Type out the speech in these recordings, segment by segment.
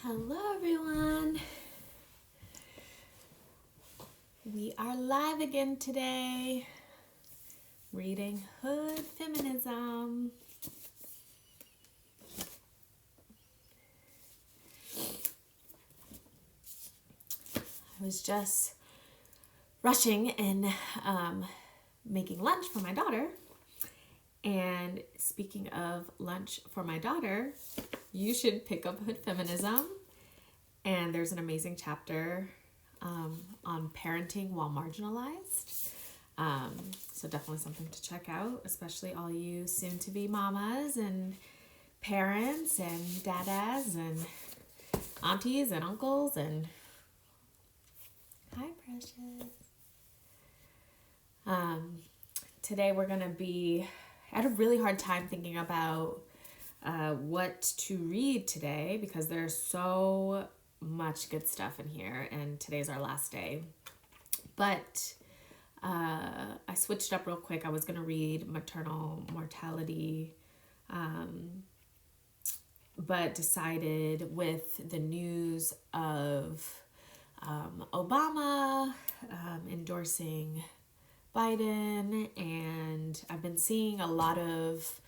Hello everyone. We are live again today, reading Hood Feminism. I was just rushing and making lunch for my daughter. And speaking of lunch for my daughter, you should pick up Hood Feminism. And there's an amazing chapter on parenting while marginalized. So definitely something to check out, especially all you soon-to-be mamas and parents and dadas and aunties and uncles and hi, precious. Today we're going to be I had a really hard time thinking about what to read today because there's so much good stuff in here, and today's our last day. But I switched up real quick. I was going to read Maternal Mortality, but decided with the news of Obama endorsing Biden, and I've been seeing a lot of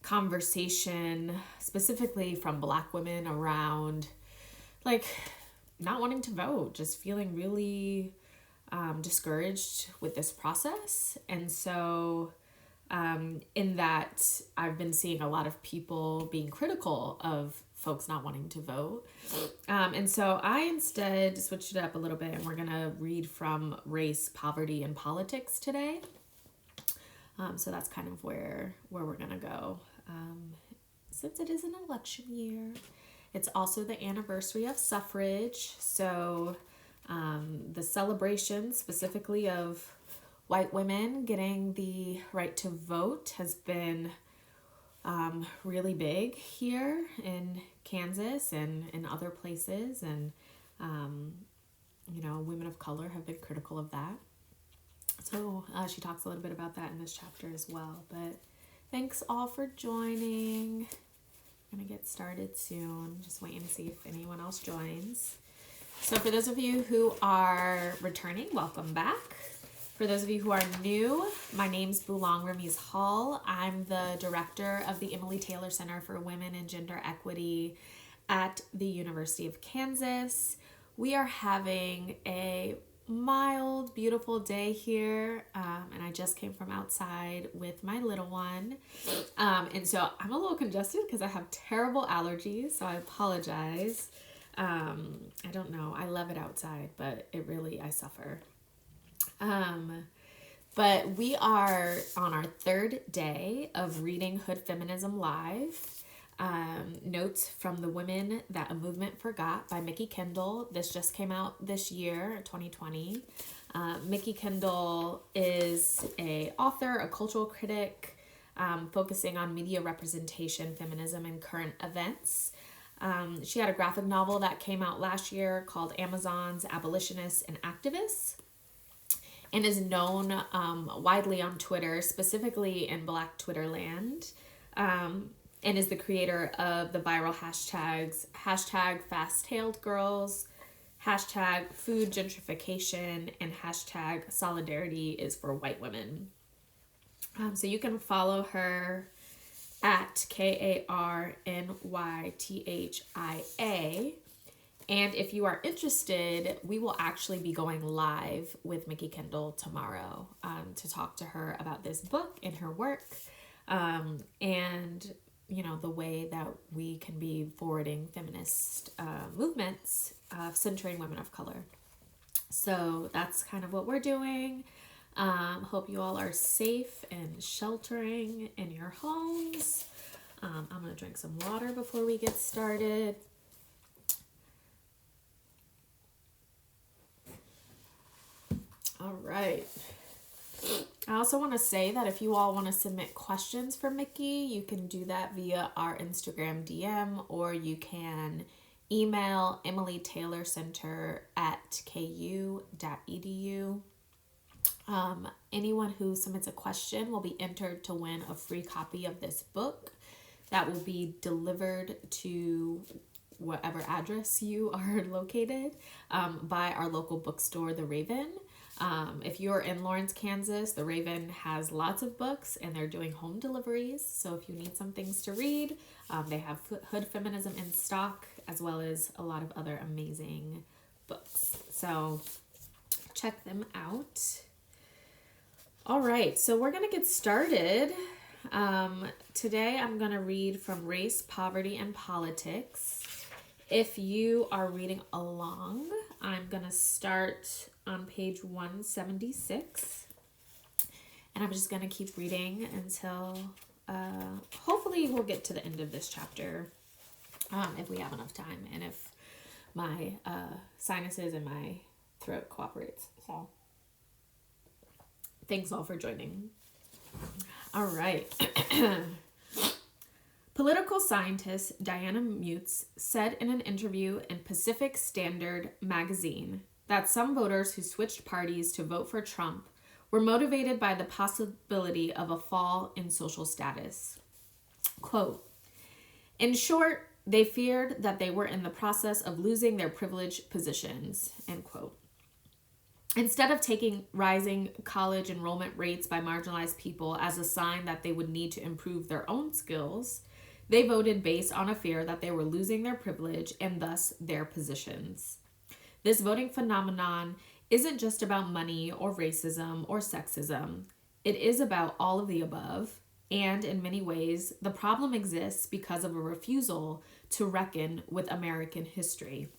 conversation specifically from Black women around like not wanting to vote, just feeling really discouraged with this process. And so in that, I've been seeing a lot of people being critical of folks not wanting to vote. And so I instead switched it up a little bit, and we're going to read from Race, Poverty, and Politics today. So that's kind of where we're going to go. Since it is an election year, it's also the anniversary of suffrage. So the celebration specifically of white women getting the right to vote has been really big here in Kansas and in other places. And, women of color have been critical of that. So she talks a little bit about that in this chapter as well. But thanks all for joining. I'm going to get started soon. Just waiting to see if anyone else joins. So for those of you who are returning, welcome back. For those of you who are new, my name's Bulaong Ramiz-Hall. I'm the director of the Emily Taylor Center for Women and Gender Equity at the University of Kansas. We are having a mild, beautiful day here, and I just came from outside with my little one. And so I'm a little congested because I have terrible allergies, so I apologize. I don't know. I love it outside, but I suffer. But we are on our third day of reading Hood Feminism Live. Notes from the Women That a Movement Forgot by Mikki Kendall. This just came out this year, 2020. Mikki Kendall is an author, a cultural critic, focusing on media representation, feminism, and current events. She had a graphic novel that came out last year called Amazons, Abolitionists, and Activists, and is known widely on Twitter, specifically in Black Twitter land, and is the creator of the viral hashtags, hashtag fast-tailed girls, hashtag food gentrification, and hashtag solidarity is for white women. So you can follow her at KARNYTHIA. And if you are interested, we will actually be going live with Mikki Kendall tomorrow to talk to her about this book and her work, and the way that we can be forwarding feminist movements centering women of color. So that's kind of what we're doing. Hope you all are safe and sheltering in your homes. I'm going to drink some water before we get started. All right. I also want to say that if you all want to submit questions for Mikki, you can do that via our Instagram DM, or you can email emilytaylorcenter@ku.edu. Anyone who submits a question will be entered to win a free copy of this book that will be delivered to whatever address you are located, by our local bookstore, The Raven. If you're in Lawrence, Kansas, The Raven has lots of books and they're doing home deliveries. So if you need some things to read, they have Hood Feminism in stock, as well as a lot of other amazing books. So check them out. All right, so we're going to get started. Today I'm going to read from Race, Poverty, and Politics. If you are reading along, I'm going to start on page 176. And I'm just going to keep reading until hopefully we'll get to the end of this chapter, if we have enough time and if my sinuses and my throat cooperates. So thanks all for joining. All right. Political scientist Diana Mutz said in an interview in Pacific Standard magazine that some voters who switched parties to vote for Trump were motivated by the possibility of a fall in social status. Quote, "In short, they feared that they were in the process of losing their privileged positions," end quote. Instead of taking rising college enrollment rates by marginalized people as a sign that they would need to improve their own skills, they voted based on a fear that they were losing their privilege and thus their positions. This voting phenomenon isn't just about money or racism or sexism. It is about all of the above, and in many ways, the problem exists because of a refusal to reckon with American history.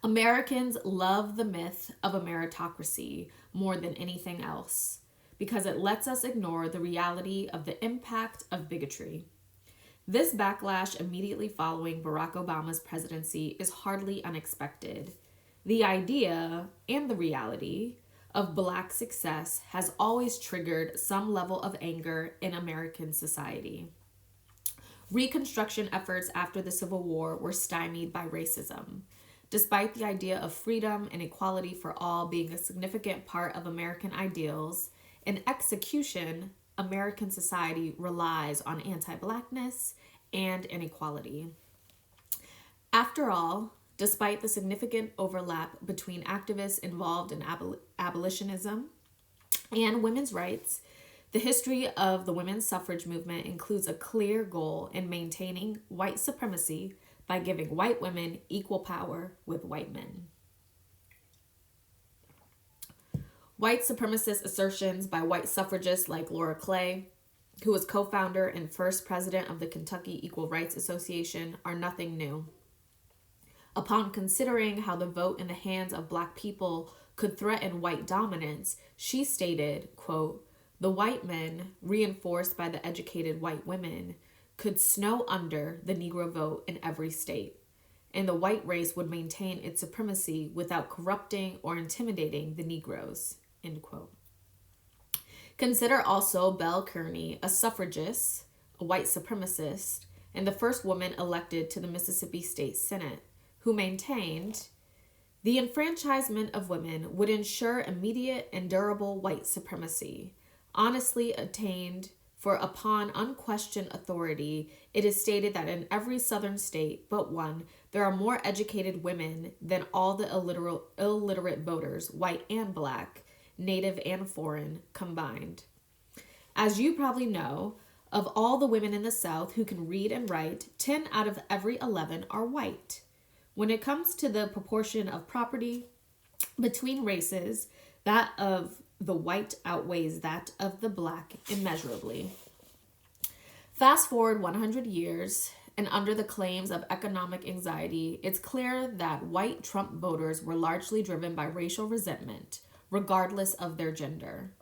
Americans love the myth of a meritocracy more than anything else because it lets us ignore the reality of the impact of bigotry. This backlash immediately following Barack Obama's presidency is hardly unexpected. The idea and the reality of Black success has always triggered some level of anger in American society. Reconstruction efforts after the Civil War were stymied by racism. Despite the idea of freedom and equality for all being a significant part of American ideals, in execution, American society relies on anti-Blackness and inequality. After all, despite the significant overlap between activists involved in abolitionism and women's rights, the history of the women's suffrage movement includes a clear goal in maintaining white supremacy by giving white women equal power with white men. White supremacist assertions by white suffragists like Laura Clay, who was co-founder and first president of the Kentucky Equal Rights Association, are nothing new. Upon considering how the vote in the hands of Black people could threaten white dominance, she stated, quote, "The white men, reinforced by the educated white women, could snow under the Negro vote in every state, and the white race would maintain its supremacy without corrupting or intimidating the Negroes," end quote. Consider also Belle Kearney, a suffragist, a white supremacist, and the first woman elected to the Mississippi State Senate, who maintained, "The enfranchisement of women would ensure immediate and durable white supremacy, honestly attained, for upon unquestioned authority, it is stated that in every southern state but one, there are more educated women than all the illiterate voters, white and Black, native and foreign, combined. As you probably know, of all the women in the South who can read and write, 10 out of every 11 are white. When it comes to the proportion of property between races, that of the white outweighs that of the Black immeasurably." Fast forward 100 years, and under the claims of economic anxiety, it's clear that white Trump voters were largely driven by racial resentment, regardless of their gender.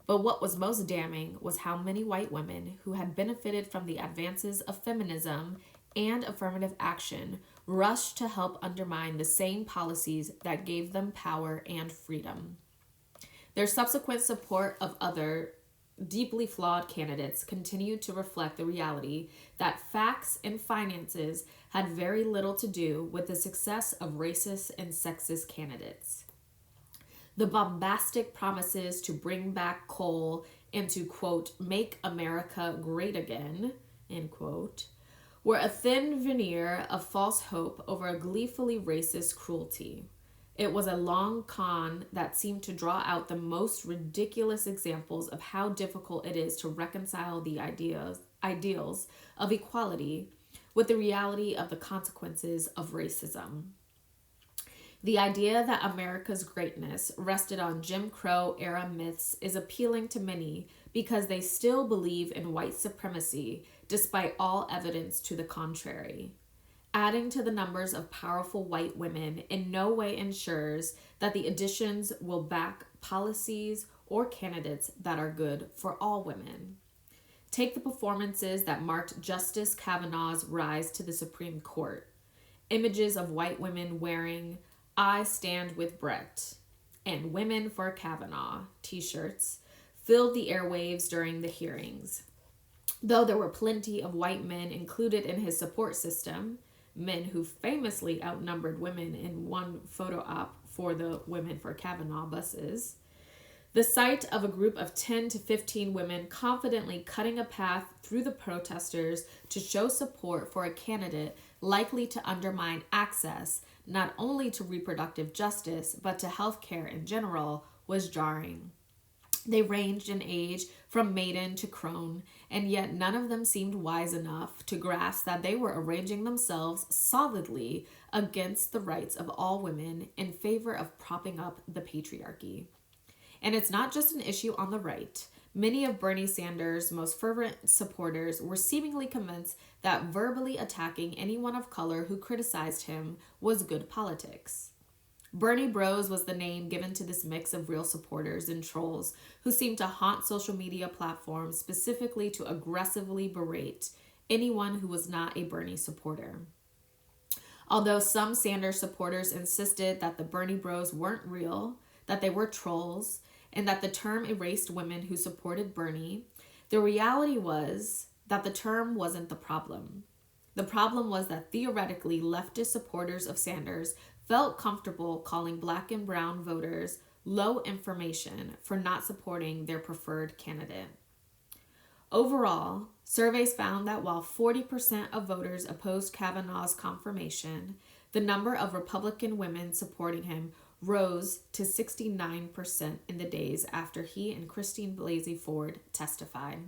But what was most damning was how many white women who had benefited from the advances of feminism and affirmative action rushed to help undermine the same policies that gave them power and freedom. Their subsequent support of other deeply flawed candidates continued to reflect the reality that facts and finances had very little to do with the success of racist and sexist candidates. The bombastic promises to bring back coal and to, quote, "make America great again," end quote, were a thin veneer of false hope over a gleefully racist cruelty. It was a long con that seemed to draw out the most ridiculous examples of how difficult it is to reconcile the ideals of equality with the reality of the consequences of racism. The idea that America's greatness rested on Jim Crow era myths is appealing to many because they still believe in white supremacy despite all evidence to the contrary. Adding to the numbers of powerful white women in no way ensures that the additions will back policies or candidates that are good for all women. Take the performances that marked Justice Kavanaugh's rise to the Supreme Court. Images of white women wearing "I Stand with Brett" and "Women for Kavanaugh" t-shirts filled the airwaves during the hearings. Though there were plenty of white men included in his support system, men who famously outnumbered women in one photo op for the Women for Kavanaugh buses, the sight of a group of 10 to 15 women confidently cutting a path through the protesters to show support for a candidate likely to undermine access not only to reproductive justice but to health care in general was jarring. They ranged in age from maiden to crone, and yet none of them seemed wise enough to grasp that they were arranging themselves solidly against the rights of all women in favor of propping up the patriarchy. And it's not just an issue on the right. Many of Bernie Sanders' most fervent supporters were seemingly convinced that verbally attacking anyone of color who criticized him was good politics. Bernie Bros was the name given to this mix of real supporters and trolls who seemed to haunt social media platforms specifically to aggressively berate anyone who was not a Bernie supporter. Although some Sanders supporters insisted that the Bernie Bros weren't real, that they were trolls, and that the term erased women who supported Bernie, the reality was that the term wasn't the problem. The problem was that theoretically leftist supporters of Sanders felt comfortable calling Black and brown voters low information for not supporting their preferred candidate. Overall, surveys found that while 40% of voters opposed Kavanaugh's confirmation, the number of Republican women supporting him rose to 69% in the days after he and Christine Blasey Ford testified.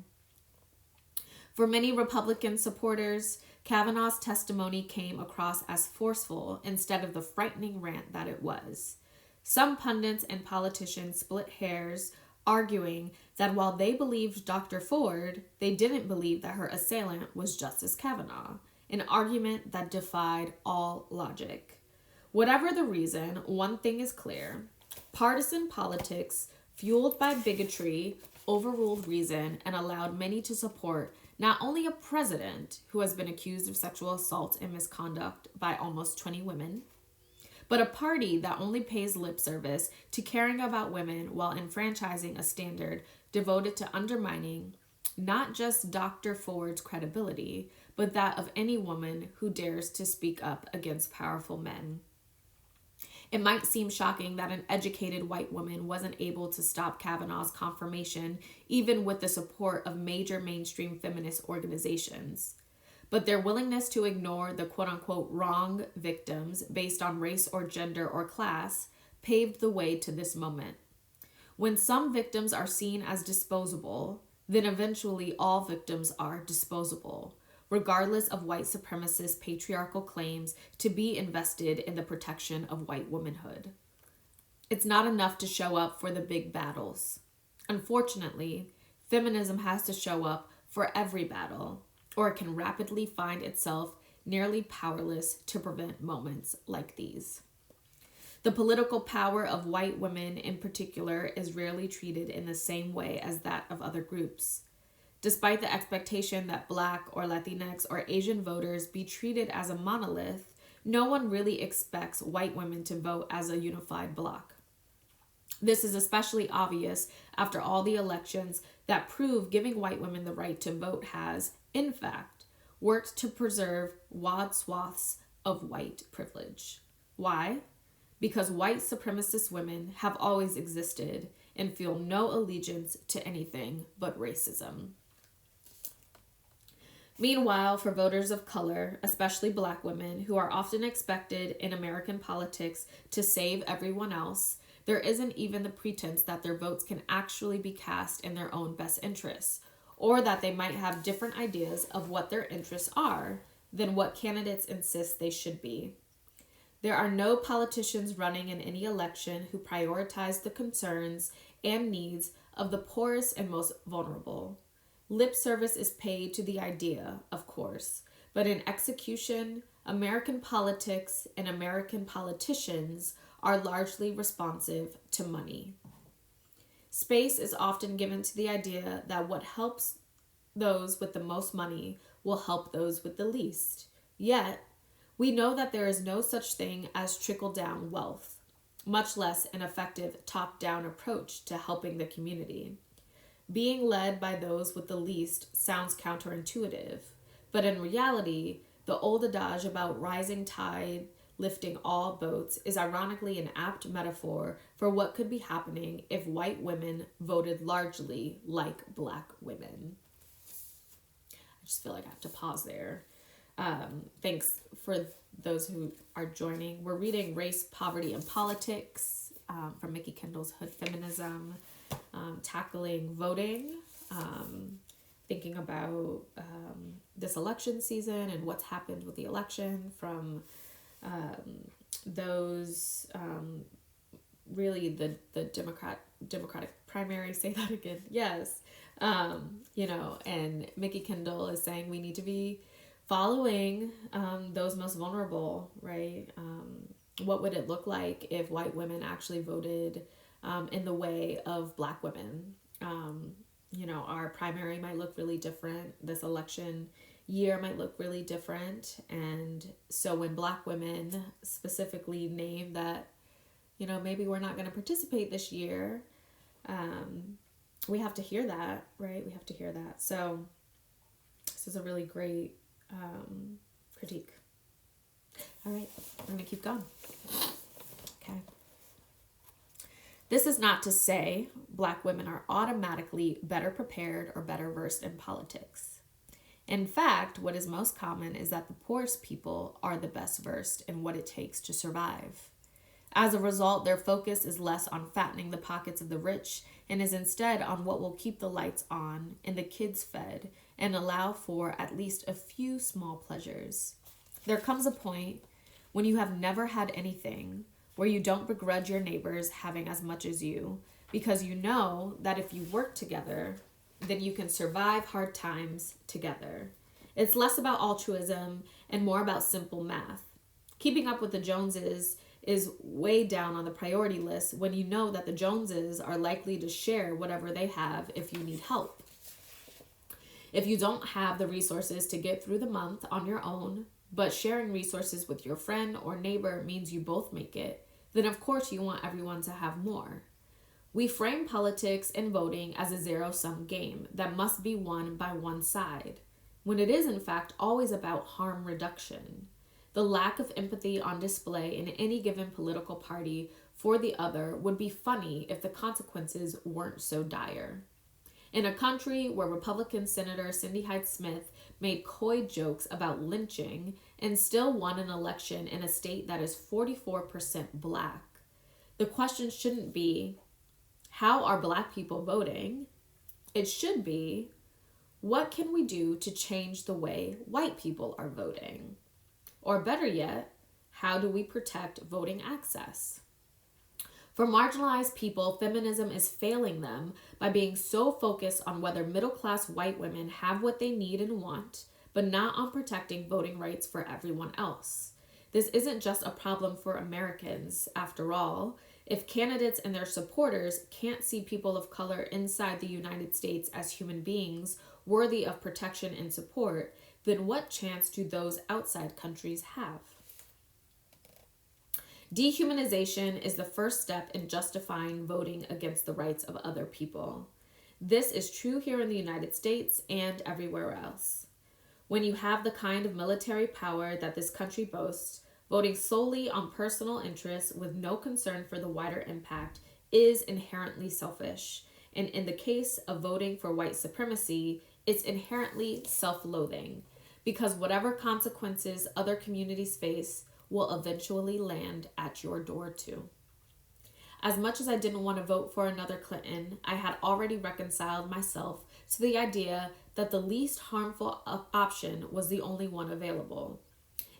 For many Republican supporters, Kavanaugh's testimony came across as forceful instead of the frightening rant that it was. Some pundits and politicians split hairs, arguing that while they believed Dr. Ford, they didn't believe that her assailant was Justice Kavanaugh, an argument that defied all logic. Whatever the reason, one thing is clear. Partisan politics, fueled by bigotry, overruled reason and allowed many to support not only a president who has been accused of sexual assault and misconduct by almost 20 women, but a party that only pays lip service to caring about women while enfranchising a standard devoted to undermining not just Dr. Ford's credibility, but that of any woman who dares to speak up against powerful men. It might seem shocking that an educated white woman wasn't able to stop Kavanaugh's confirmation, even with the support of major mainstream feminist organizations. But their willingness to ignore the quote-unquote wrong victims based on race or gender or class paved the way to this moment. When some victims are seen as disposable, then eventually all victims are disposable, regardless of white supremacist patriarchal claims to be invested in the protection of white womanhood. It's not enough to show up for the big battles. Unfortunately, feminism has to show up for every battle, or it can rapidly find itself nearly powerless to prevent moments like these. The political power of white women in particular is rarely treated in the same way as that of other groups. Despite the expectation that Black or Latinx or Asian voters be treated as a monolith, no one really expects white women to vote as a unified bloc. This is especially obvious after all the elections that prove giving white women the right to vote has, in fact, worked to preserve wide swaths of white privilege. Why? Because white supremacist women have always existed and feel no allegiance to anything but racism. Meanwhile, for voters of color, especially black women, who are often expected in American politics to save everyone else, there isn't even the pretense that their votes can actually be cast in their own best interests, or that they might have different ideas of what their interests are than what candidates insist they should be. There are no politicians running in any election who prioritize the concerns and needs of the poorest and most vulnerable. Lip service is paid to the idea, of course, but in execution, American politics and American politicians are largely responsive to money. Space is often given to the idea that what helps those with the most money will help those with the least. Yet, we know that there is no such thing as trickle-down wealth, much less an effective top-down approach to helping the community. Being led by those with the least sounds counterintuitive, but in reality, the old adage about rising tide lifting all boats is ironically an apt metaphor for what could be happening if white women voted largely like black women. I just feel like I have to pause there. Thanks for those who are joining. We're reading Race, Poverty, and Politics from Mickey Kendall's Hood Feminism, tackling voting, thinking about this election season and what's happened with the election from those really the Democratic primary. Say that again. Yes. And Mickey Kendall is saying we need to be following those most vulnerable, right? What would it look like if white women actually voted in the way of black women? Our primary might look really different. This election year might look really different. And so when black women specifically name that, maybe we're not going to participate this year, we have to hear that, right? We have to hear that. So this is a really great critique. All right, I'm going to keep going. Okay. This is not to say black women are automatically better prepared or better versed in politics. In fact, what is most common is that the poorest people are the best versed in what it takes to survive. As a result, their focus is less on fattening the pockets of the rich and is instead on what will keep the lights on and the kids fed and allow for at least a few small pleasures. There comes a point when you have never had anything where you don't begrudge your neighbors having as much as you, because you know that if you work together, then you can survive hard times together. It's less about altruism and more about simple math. Keeping up with the Joneses is way down on the priority list when you know that the Joneses are likely to share whatever they have if you need help. If you don't have the resources to get through the month on your own, but sharing resources with your friend or neighbor means you both make it, then of course you want everyone to have more. We frame politics and voting as a zero-sum game that must be won by one side, when it is in fact always about harm reduction. The lack of empathy on display in any given political party for the other would be funny if the consequences weren't so dire. In a country where Republican Senator Cindy Hyde-Smith made coy jokes about lynching and still won an election in a state that is 44% black, the question shouldn't be, how are black people voting? It should be, what can we do to change the way white people are voting? Or better yet, how do we protect voting access? For marginalized people, feminism is failing them by being so focused on whether middle-class white women have what they need and want, but not on protecting voting rights for everyone else. This isn't just a problem for Americans, after all. If candidates and their supporters can't see people of color inside the United States as human beings worthy of protection and support, then what chance do those outside countries have? Dehumanization is the first step in justifying voting against the rights of other people. This is true here in the United States and everywhere else. When you have the kind of military power that this country boasts, voting solely on personal interests with no concern for the wider impact is inherently selfish, and in the case of voting for white supremacy, it's inherently self-loathing, because whatever consequences other communities face will eventually land at your door too. As much as I didn't want to vote for another Clinton, I had already reconciled myself to the idea that the least harmful option was the only one available.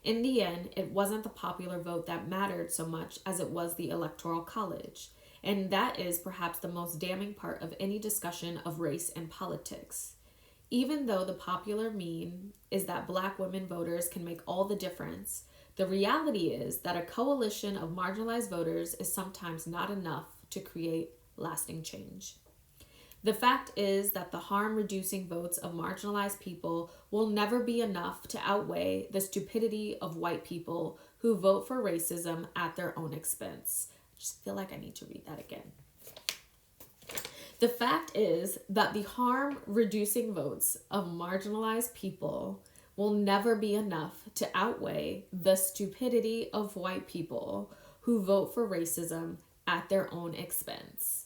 In the end, it wasn't the popular vote that mattered so much as it was the Electoral College, and that is perhaps the most damning part of any discussion of race and politics. Even though the popular meme is that Black women voters can make all the difference, the reality is that a coalition of marginalized voters is sometimes not enough to create lasting change. The fact is that the harm-reducing votes of marginalized people will never be enough to outweigh the stupidity of white people who vote for racism at their own expense. I just feel like I need to read that again. The fact is that the harm-reducing votes of marginalized people will never be enough to outweigh the stupidity of white people who vote for racism at their own expense.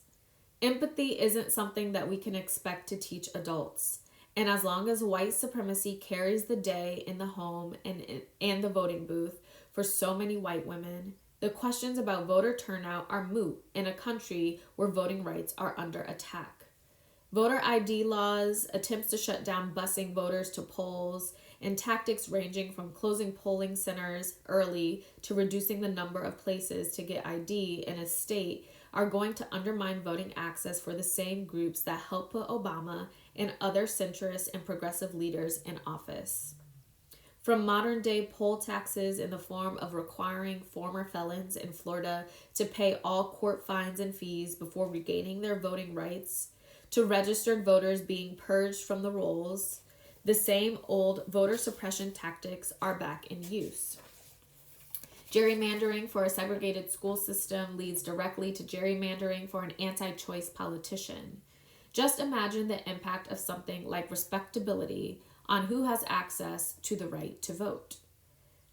Empathy isn't something that we can expect to teach adults. And as long as white supremacy carries the day in the home and the voting booth for so many white women, the questions about voter turnout are moot in a country where voting rights are under attack. Voter ID laws, attempts to shut down busing voters to polls, and tactics ranging from closing polling centers early to reducing the number of places to get ID in a state are going to undermine voting access for the same groups that helped put Obama and other centrist and progressive leaders in office. From modern-day poll taxes in the form of requiring former felons in Florida to pay all court fines and fees before regaining their voting rights, to registered voters being purged from the rolls, the same old voter suppression tactics are back in use. Gerrymandering for a segregated school system leads directly to gerrymandering for an anti-choice politician. Just imagine the impact of something like respectability on who has access to the right to vote.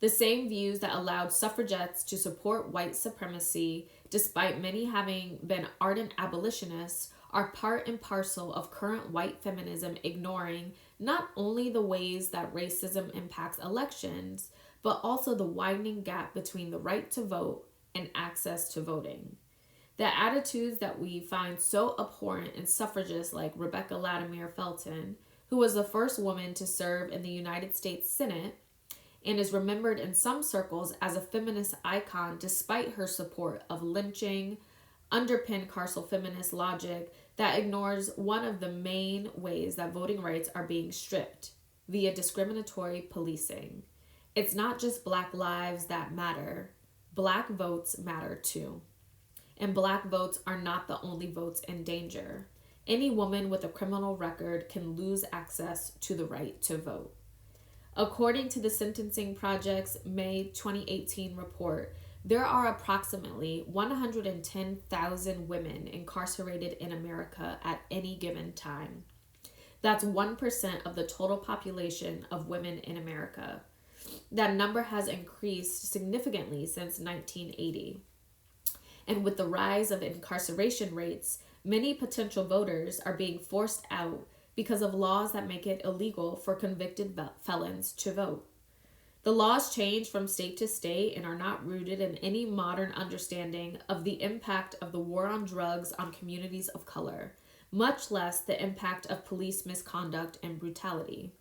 The same views that allowed suffragettes to support white supremacy, despite many having been ardent abolitionists, are part and parcel of current white feminism ignoring not only the ways that racism impacts elections, but also the widening gap between the right to vote and access to voting. The attitudes that we find so abhorrent in suffragists like Rebecca Latimer Felton, who was the first woman to serve in the United States Senate and is remembered in some circles as a feminist icon despite her support of lynching, underpin carceral feminist logic that ignores one of the main ways that voting rights are being stripped, via discriminatory policing. It's not just Black lives that matter. Black votes matter too. And Black votes are not the only votes in danger. Any woman with a criminal record can lose access to the right to vote. According to the Sentencing Project's May 2018 report, there are approximately 110,000 women incarcerated in America at any given time. That's 1% of the total population of women in America. That number has increased significantly since 1980. And with the rise of incarceration rates, many potential voters are being forced out because of laws that make it illegal for convicted felons to vote. The laws change from state to state and are not rooted in any modern understanding of the impact of the war on drugs on communities of color, much less the impact of police misconduct and brutality.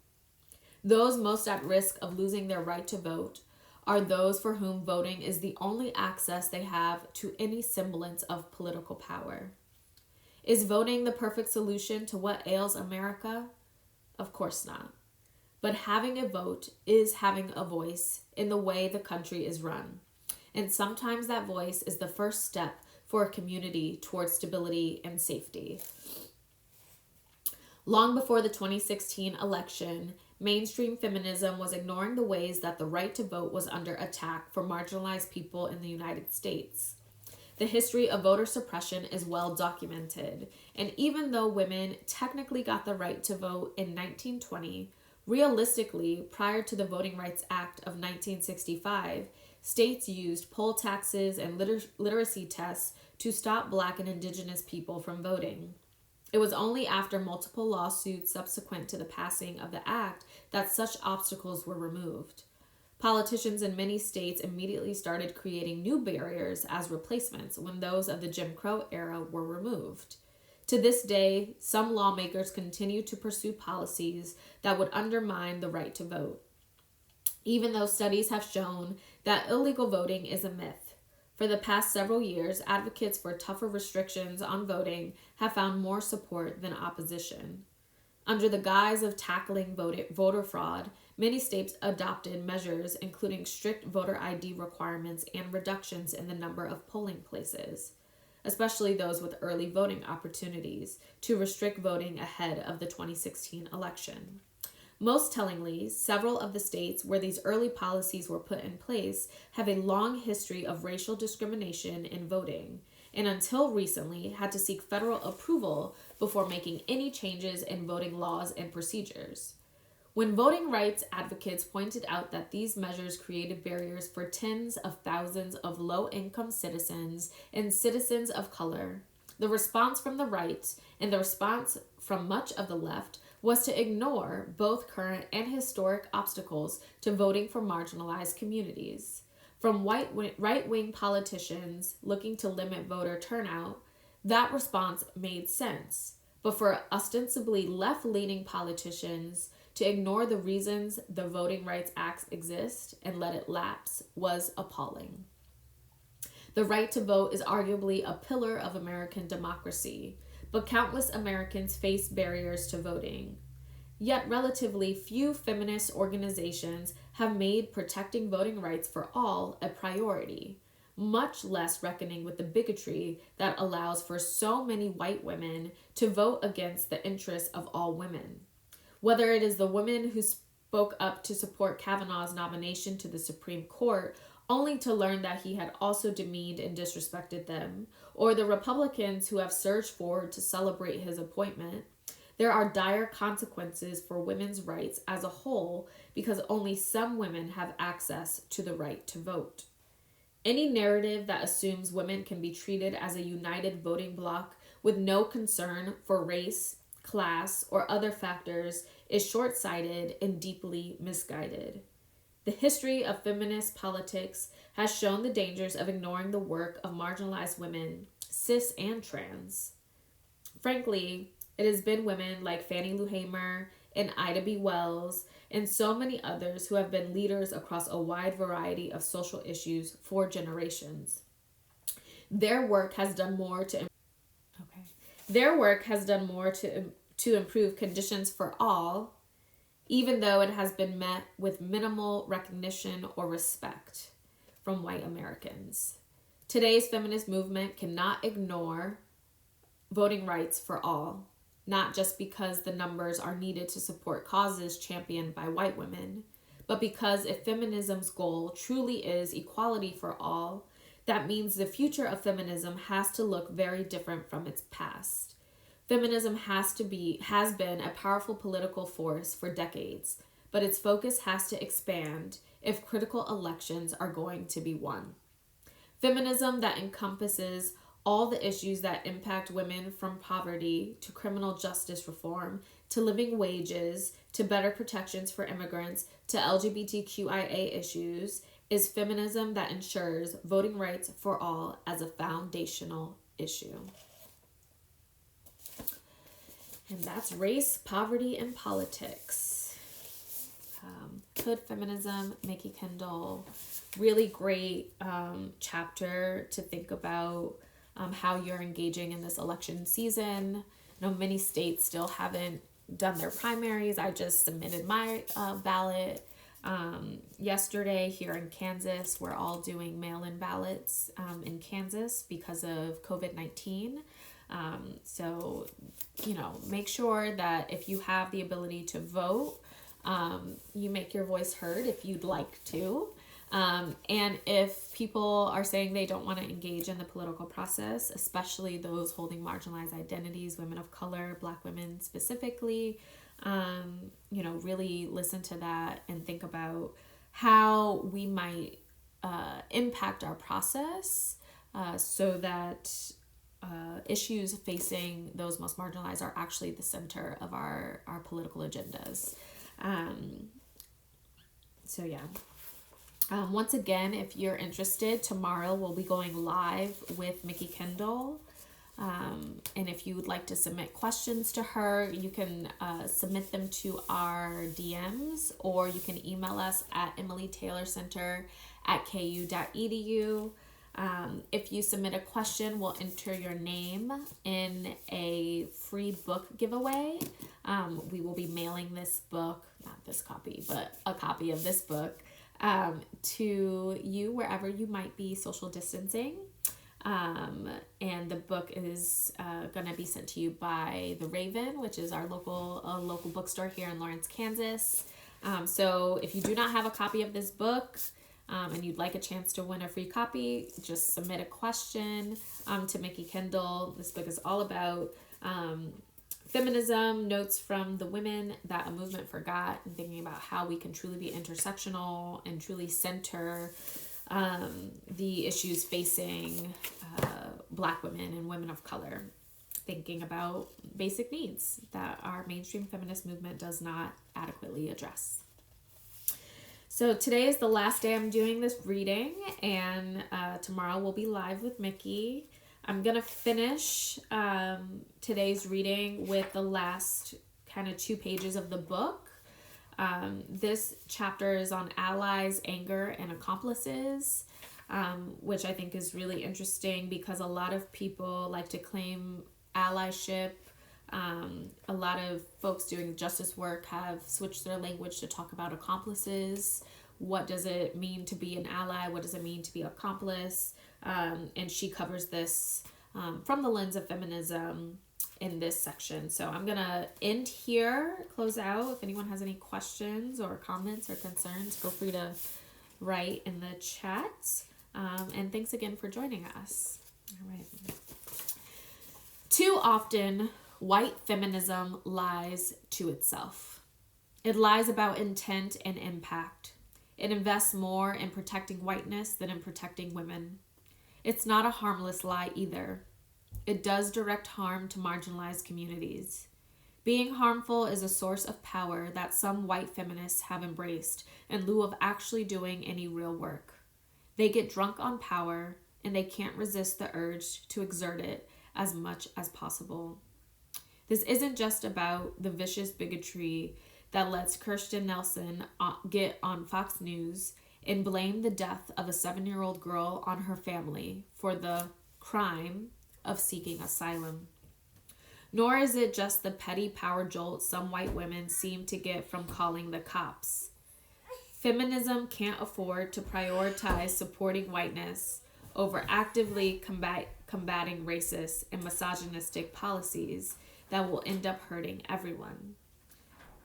Those most at risk of losing their right to vote are those for whom voting is the only access they have to any semblance of political power. Is voting the perfect solution to what ails America? Of course not. But having a vote is having a voice in the way the country is run. And sometimes that voice is the first step for a community towards stability and safety. Long before the 2016 election, mainstream feminism was ignoring the ways that the right to vote was under attack for marginalized people in the United States. The history of voter suppression is well documented, and even though women technically got the right to vote in 1920, realistically, prior to the Voting Rights Act of 1965, states used poll taxes and literacy tests to stop Black and Indigenous people from voting. It was only after multiple lawsuits subsequent to the passing of the act that such obstacles were removed. Politicians in many states immediately started creating new barriers as replacements when those of the Jim Crow era were removed. To this day, some lawmakers continue to pursue policies that would undermine the right to vote, even though studies have shown that illegal voting is a myth. For the past several years, advocates for tougher restrictions on voting have found more support than opposition. Under the guise of tackling voter fraud, many states adopted measures including strict voter ID requirements and reductions in the number of polling places, especially those with early voting opportunities, to restrict voting ahead of the 2016 election. Most tellingly, several of the states where these early policies were put in place have a long history of racial discrimination in voting, and until recently had to seek federal approval before making any changes in voting laws and procedures. When voting rights advocates pointed out that these measures created barriers for tens of thousands of low-income citizens and citizens of color, the response from the right and the response from much of the left was to ignore both current and historic obstacles to voting for marginalized communities. From right-wing politicians looking to limit voter turnout, that response made sense. But for ostensibly left-leaning politicians to ignore the reasons the Voting Rights Act exists and let it lapse was appalling. The right to vote is arguably a pillar of American democracy, but countless Americans face barriers to voting. Yet relatively few feminist organizations have made protecting voting rights for all a priority, much less reckoning with the bigotry that allows for so many white women to vote against the interests of all women. Whether it is the women who spoke up to support Kavanaugh's nomination to the Supreme Court only to learn that he had also demeaned and disrespected them, or the Republicans who have surged forward to celebrate his appointment, there are dire consequences for women's rights as a whole because only some women have access to the right to vote. Any narrative that assumes women can be treated as a united voting bloc with no concern for race, class, or other factors is short-sighted and deeply misguided. The history of feminist politics has shown the dangers of ignoring the work of marginalized women, cis and trans. Frankly, it has been women like Fannie Lou Hamer and Ida B. Wells and so many others who have been leaders across a wide variety of social issues for generations. Their work has done more to improve conditions for all, even though it has been met with minimal recognition or respect from white Americans. Today's feminist movement cannot ignore voting rights for all, not just because the numbers are needed to support causes championed by white women, but because if feminism's goal truly is equality for all, that means the future of feminism has to look very different from its past. Feminism has been a powerful political force for decades, but its focus has to expand if critical elections are going to be won. Feminism that encompasses all the issues that impact women, from poverty to criminal justice reform to living wages to better protections for immigrants to LGBTQIA issues, is feminism that ensures voting rights for all as a foundational issue. And that's Race, Poverty, and Politics. Hood Feminism, Mickey Kendall. Really great chapter to think about how you're engaging in this election season. I know many states still haven't done their primaries. I just submitted my ballot yesterday here in Kansas. We're all doing mail-in ballots in Kansas because of COVID-19. So, make sure that if you have the ability to vote, you make your voice heard if you'd like to. And if people are saying they don't want to engage in the political process, especially those holding marginalized identities, women of color, Black women specifically, really listen to that and think about how we might impact our process so that issues facing those most marginalized are actually the center of our political agendas. So yeah. Once again, if you're interested, tomorrow we'll be going live with Mickey Kendall. And if you would like to submit questions to her, you can submit them to our DMs, or you can email us at emilytaylorcenter@ku.edu. If you submit a question, we'll enter your name in a free book giveaway. We will be mailing this book, not this copy, but a copy of this book, to you wherever you might be social distancing. And the book is going to be sent to you by The Raven, which is our local bookstore here in Lawrence, Kansas. So if you do not have a copy of this book, and you'd like a chance to win a free copy, just submit a question to Mickey Kendall. This book is all about feminism, notes from the women that a movement forgot, and thinking about how we can truly be intersectional and truly center the issues facing Black women and women of color, thinking about basic needs that our mainstream feminist movement does not adequately address. So today is the last day I'm doing this reading, and tomorrow we'll be live with Mickey. I'm going to finish today's reading with the last kind of 2 pages of the book. This chapter is on allies, anger, and accomplices, which I think is really interesting because a lot of people like to claim allyship. A lot of folks doing justice work have switched their language to talk about accomplices. What does it mean to be an ally? What does it mean to be an accomplice? And she covers this from the lens of feminism in this section. So I'm going to end here, close out. If anyone has any questions or comments or concerns, feel free to write in the chat. And thanks again for joining us. All right. Too often, white feminism lies to itself. It lies about intent and impact. It invests more in protecting whiteness than in protecting women. It's not a harmless lie either. It does direct harm to marginalized communities. Being harmful is a source of power that some white feminists have embraced in lieu of actually doing any real work. They get drunk on power, and they can't resist the urge to exert it as much as possible. This isn't just about the vicious bigotry that lets Kirsten Nelson get on Fox News and blame the death of a 7-year-old girl on her family for the crime of seeking asylum. Nor is it just the petty power jolt some white women seem to get from calling the cops. Feminism can't afford to prioritize supporting whiteness over actively combating racist and misogynistic policies that will end up hurting everyone.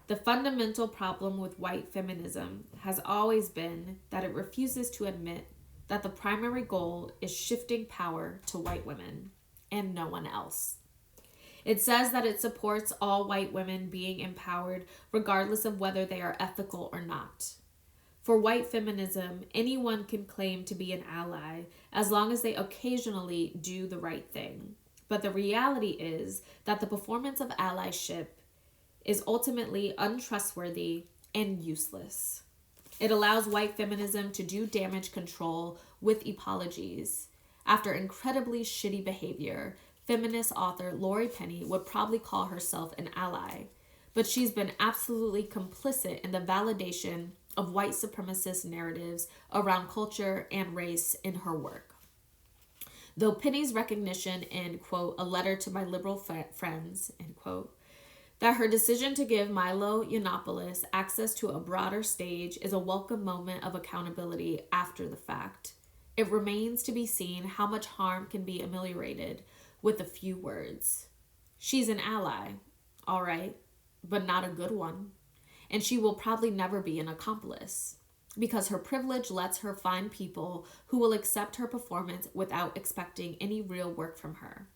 The fundamental problem with white feminism has always been that it refuses to admit that the primary goal is shifting power to white women and no one else. It says that it supports all white women being empowered regardless of whether they are ethical or not. For white feminism, anyone can claim to be an ally as long as they occasionally do the right thing. But the reality is that the performance of allyship is ultimately untrustworthy and useless. It allows white feminism to do damage control with apologies. After incredibly shitty behavior, feminist author Lori Penny would probably call herself an ally, but she's been absolutely complicit in the validation of white supremacist narratives around culture and race in her work. Though Penny's recognition in, quote, a letter to my liberal friends, end quote, that her decision to give Milo Yiannopoulos access to a broader stage is a welcome moment of accountability after the fact, it remains to be seen how much harm can be ameliorated with a few words. She's an ally, all right, but not a good one. And she will probably never be an accomplice because her privilege lets her find people who will accept her performance without expecting any real work from her.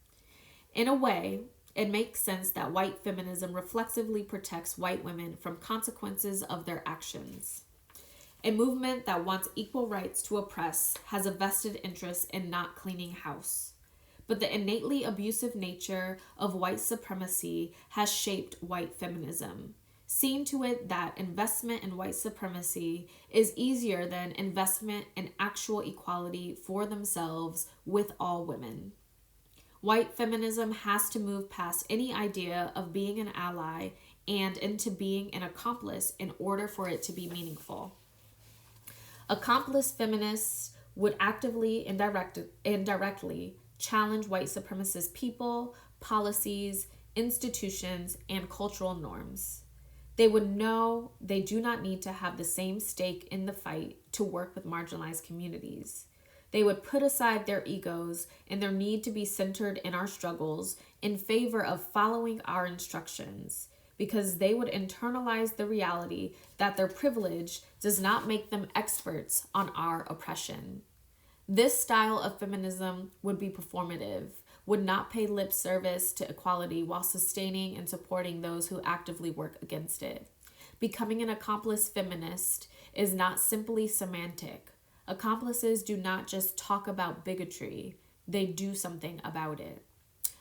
In a way, it makes sense that white feminism reflexively protects white women from consequences of their actions. A movement that wants equal rights to oppress has a vested interest in not cleaning house. but the innately abusive nature of white supremacy has shaped white feminism. Seeing to it that investment in white supremacy is easier than investment in actual equality for themselves with all women. White feminism has to move past any idea of being an ally and into being an accomplice in order for it to be meaningful. Accomplice feminists would actively and indirectly challenge white supremacist people, policies, institutions, and cultural norms. They would know they do not need to have the same stake in the fight to work with marginalized communities. They would put aside their egos and their need to be centered in our struggles in favor of following our instructions, because they would internalize the reality that their privilege does not make them experts on our oppression. This style of feminism would be performative, would not pay lip service to equality while sustaining and supporting those who actively work against it. Becoming an accomplice feminist is not simply semantic. Accomplices do not just talk about bigotry, they do something about it.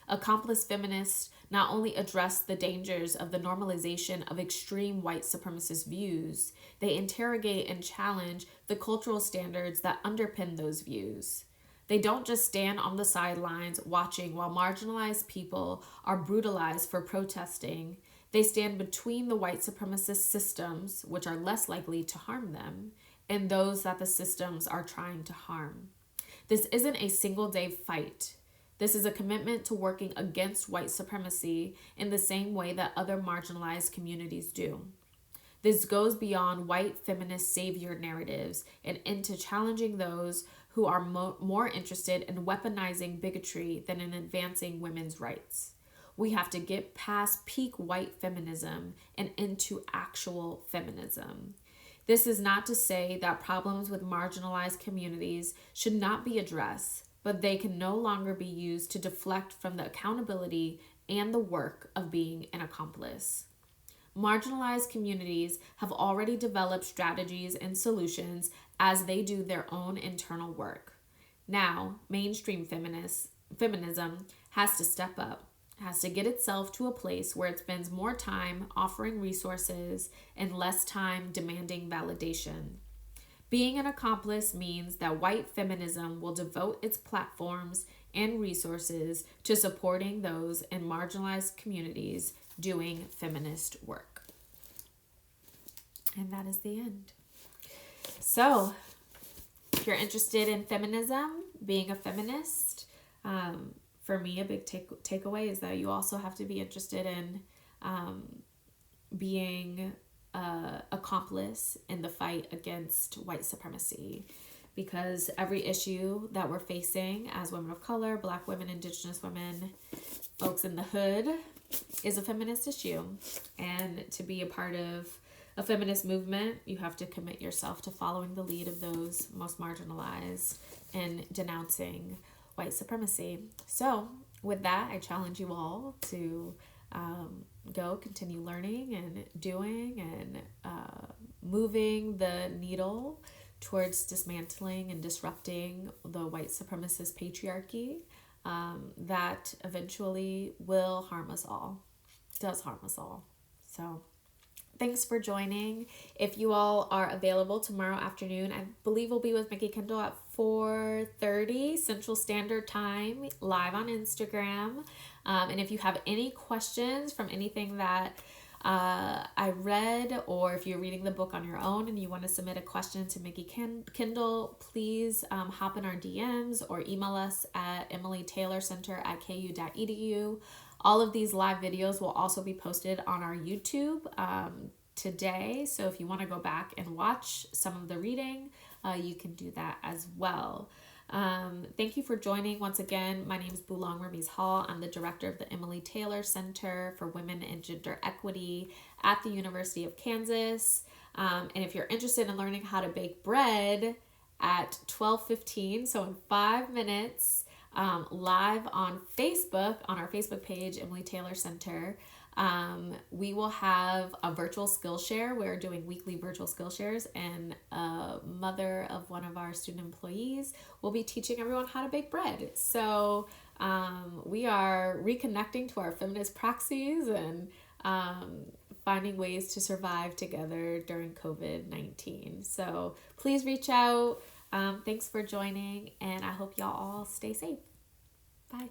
Accomplice feminists not only address the dangers of the normalization of extreme white supremacist views, they interrogate and challenge the cultural standards that underpin those views. They don't just stand on the sidelines watching while marginalized people are brutalized for protesting. They stand between the white supremacist systems, which are less likely to harm them, and those that the systems are trying to harm. This isn't a single day fight. This is a commitment to working against white supremacy in the same way that other marginalized communities do. This goes beyond white feminist savior narratives and into challenging those who are more interested in weaponizing bigotry than in advancing women's rights. We have to get past peak white feminism and into actual feminism. This is not to say that problems with marginalized communities should not be addressed, but they can no longer be used to deflect from the accountability and the work of being an accomplice. Marginalized communities have already developed strategies and solutions as they do their own internal work. Now, mainstream feminism has to step up, has to get itself to a place where it spends more time offering resources and less time demanding validation. Being an accomplice means that white feminism will devote its platforms and resources to supporting those in marginalized communities doing feminist work. And that is the end. So, if you're interested in feminism, being a feminist, for me, a big takeaway is that you also have to be interested in being an accomplice in the fight against white supremacy, because every issue that we're facing as women of color, Black women, Indigenous women, folks in the hood, is a feminist issue. And to be a part of a feminist movement, you have to commit yourself to following the lead of those most marginalized and denouncing white supremacy. So with that, I challenge you all to go continue learning and doing and moving the needle towards dismantling and disrupting the white supremacist patriarchy that eventually will harm us all. It does harm us all. So thanks for joining. If you all are available tomorrow afternoon, I believe we'll be with Mickey Kendall at 4:30 Central Standard Time, live on Instagram. And if you have any questions from anything that I read, or if you're reading the book on your own and you want to submit a question to Mickey Kendall, please hop in our DMs or email us at emilytaylorcenter@ku.edu. All of these live videos will also be posted on our YouTube today. So if you want to go back and watch some of the reading, you can do that as well. Thank you for joining. Once again, my name is Bulaong Ramiz-Hall. I'm the director of the Emily Taylor Center for Women and Gender Equity at the University of Kansas. And if you're interested in learning how to bake bread at 12:15, so in 5 minutes, live on Facebook, on our Facebook page, Emily Taylor Center, we will have a virtual Skillshare. We're doing weekly virtual Skillshares, and a mother of one of our student employees will be teaching everyone how to bake bread. So We are reconnecting to our feminist praxis and finding ways to survive together during COVID-19. So please reach out. Thanks for joining, and I hope y'all all stay safe. Bye.